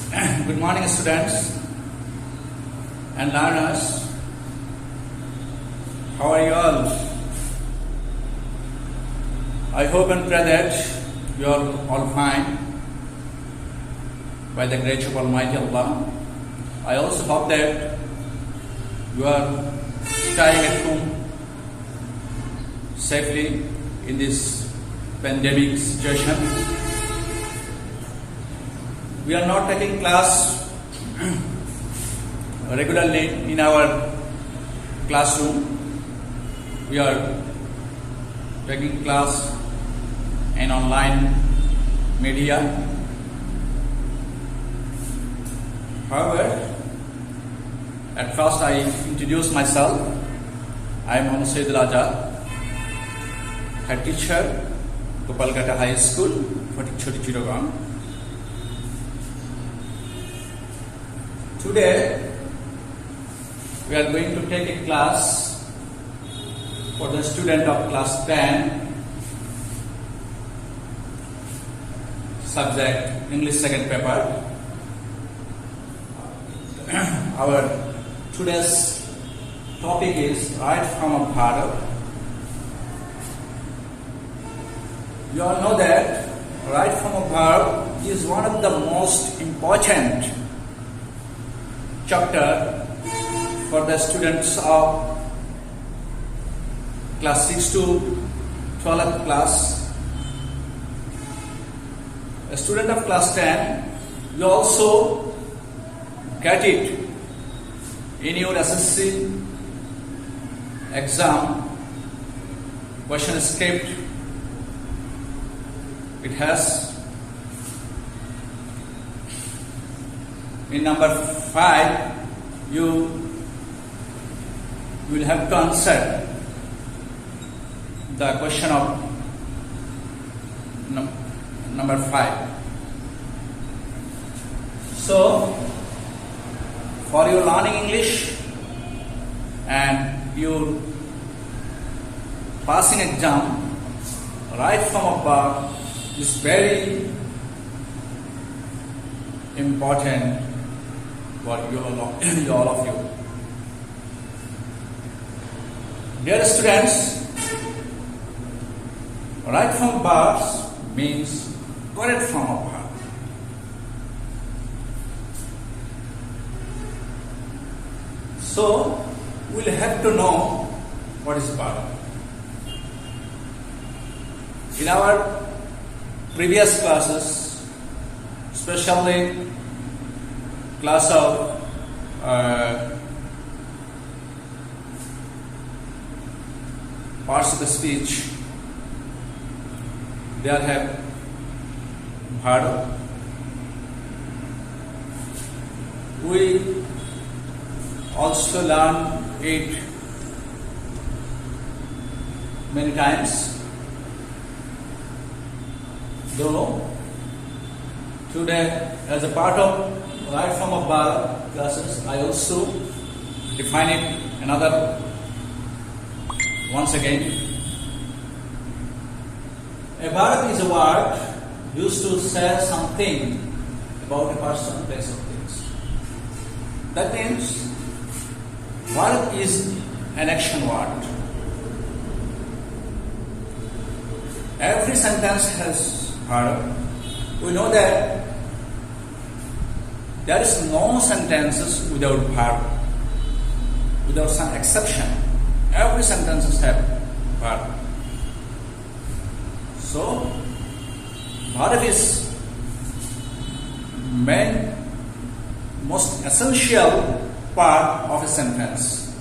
Good morning, students and learners. How are you all? I hope and pray that you are all fine by the grace of Almighty Allah. I also hope that you are staying at home safely in this pandemic situation. We are not taking class regularly in our classroom. We are taking class in online media. However, at first I introduce myself. I am Mohammad Sayyidul Azad, head teacher, Gopalgata High School, Choti Chittagong. Today, we are going to take a class for the student of class 10, subject English second paper. Our today's topic is right from a verb. You all know that right from a verb is one of the most important chapter for the students of class 6 to 12th class. A student of class 10, you also get it in your SSC exam question script. It has in number 5, you will have to answer the question of number 5. So, for your learning English and your passing exam, right from above is very important for all of you. Dear students, right from verbs means correct from a verb. So, we'll have to know what is verb. In our previous classes, especially class of parts of the speech, there have verb. We also learn it many times. Though today, as a part of right from a verb classes, I also define it another once again. A verb is a word used to say something about a person, place, or things. That means verb is an action word. Every sentence has verb. We know that there is no sentences without verb, without some exception. Every sentences have verb. So, verb is main, most essential part of a sentence.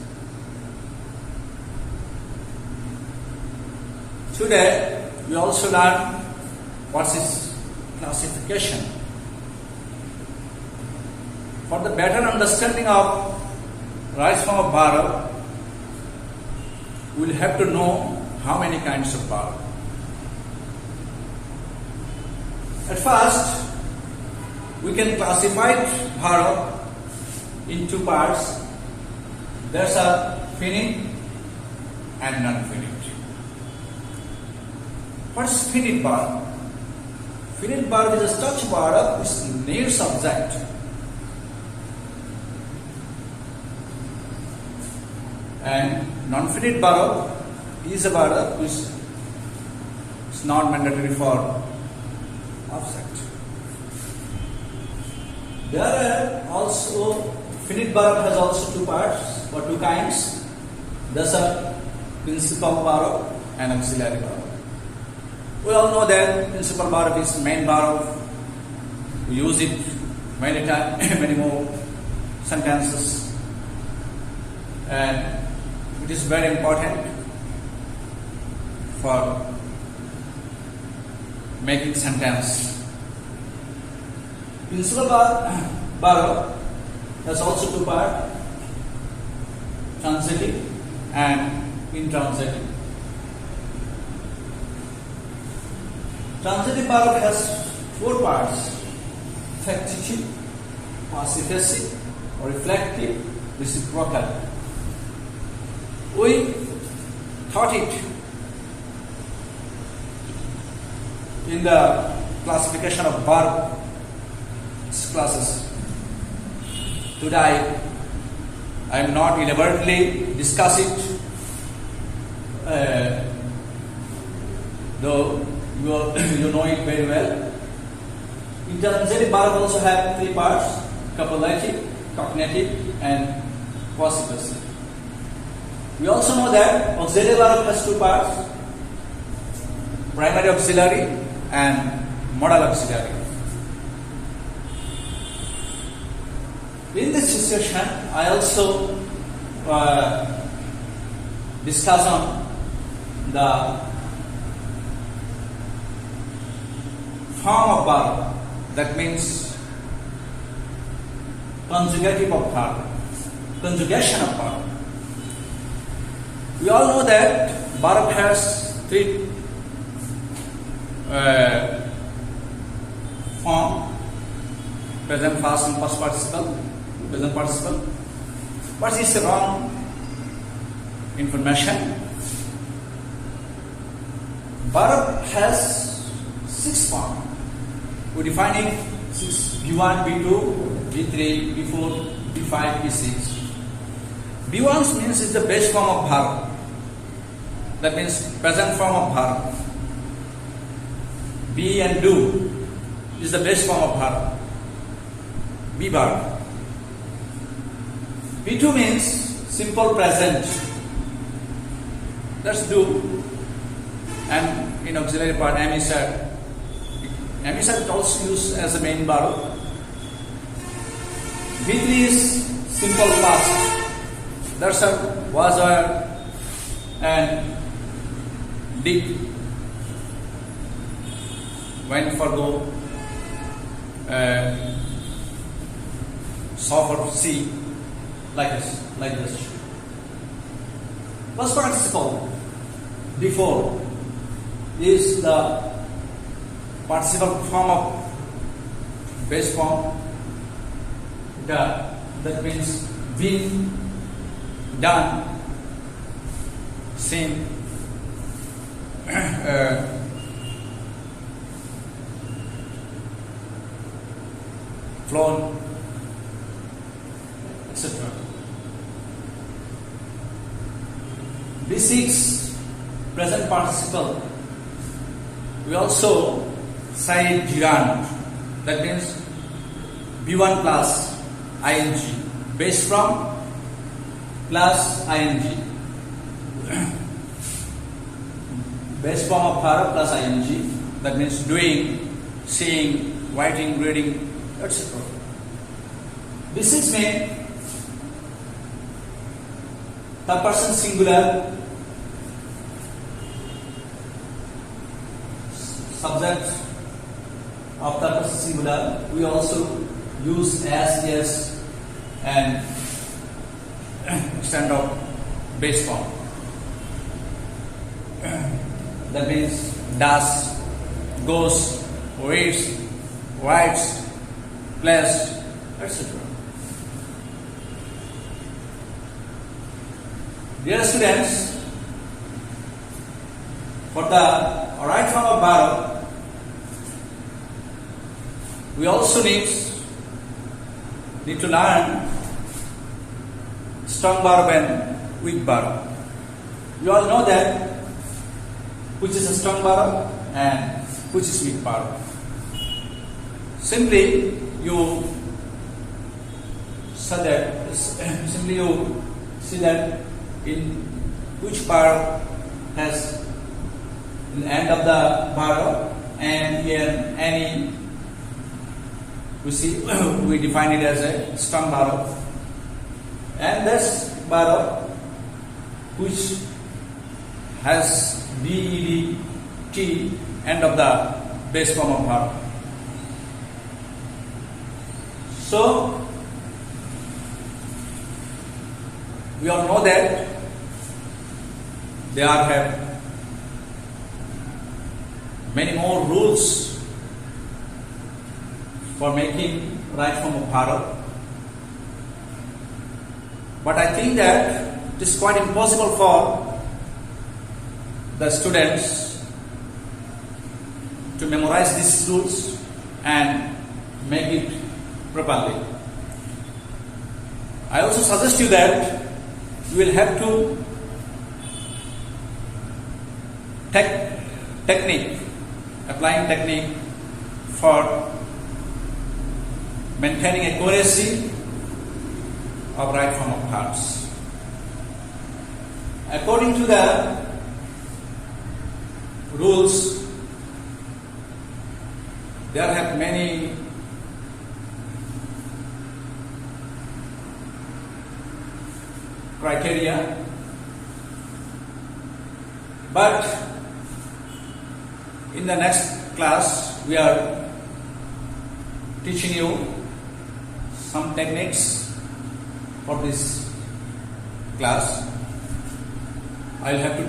Today, we also learn what is classification. For the better understanding of right from a verb, we will have to know how many kinds of verb. At first, we can classify verb in two parts. There's a finite and non-finite. What's finite verb? Finite verb is a such verb which needs subject And non-finite verb is a verb which is not mandatory for object. There are also finite verb has also two parts or two kinds. Those are principal verb and auxiliary verb. We all know that principal verb is main verb. We use it many times, many more sentences, and it is very important for making sentence. Principal verb has also two parts: transitive and intransitive. Transitive verb has four parts: affective, passive, or reflective, reciprocal. We taught it in the classification of verb classes. Today, I am not elaborately discuss it, though you know it very well. Intransitive verb also have three parts: copulative, cognitive, and possessive. We also know that auxiliary verb has two parts: primary auxiliary and modal auxiliary. In this session, I also discuss on the form of verb, that means conjugative of verb, conjugation of verb. We all know that verb has three form: present, past, and past participle. Present participle. What is wrong information? Verb has six forms. We define it: B1, B2, B3, B4, B5, B6. B1 means is the base form of verb. That means present form of verb. Be and do is the base form of verb. Be verb. B2 means simple present. That's do. And in auxiliary part, am is said. Am is said also used as a main verb. B3 is simple past. That's a was, were, and did. Went for go, saw for see, like this. Past participle before is the participle form of base form. That means been, done, seen, flown, etc. B6 present participle. We also say gerund. That means B1 plus ing, base from plus ing, base form of verb plus ing. That means doing, seeing, writing, reading, etc. B6 means third person singular, subject of third person singular. We also use as, yes, and extent of base form. That means does, goes, reads, writes, plays, etc. Dear students, for the right form of verb, we also need to learn strong verb and weak verb. You all know that which is a strong verb and which is weak verb. Simply you see that in which verb has the end of the verb, and here any we define it as a strong verb, and this verb which has DED end of the base form of verb. So we all know that there have many more rules for making right form of verb, but I think that it is quite impossible for the students to memorize these rules and make it properly. I also suggest you that you will have to applying technique for maintaining accuracy of right form of verbs. According to the rules, there have many criteria, but in the next class we are teaching you some techniques for this class. I'll have to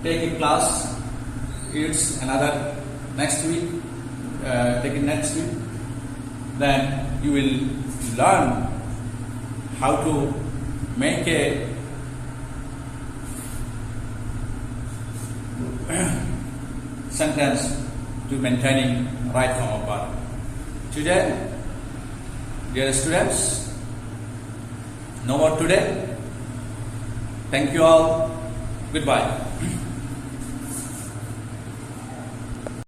take a class. It's another next week. Take it next week. Then you will learn how to make a sentence to maintaining right form of verb. Today, dear students, no more today. Thank you all. Goodbye.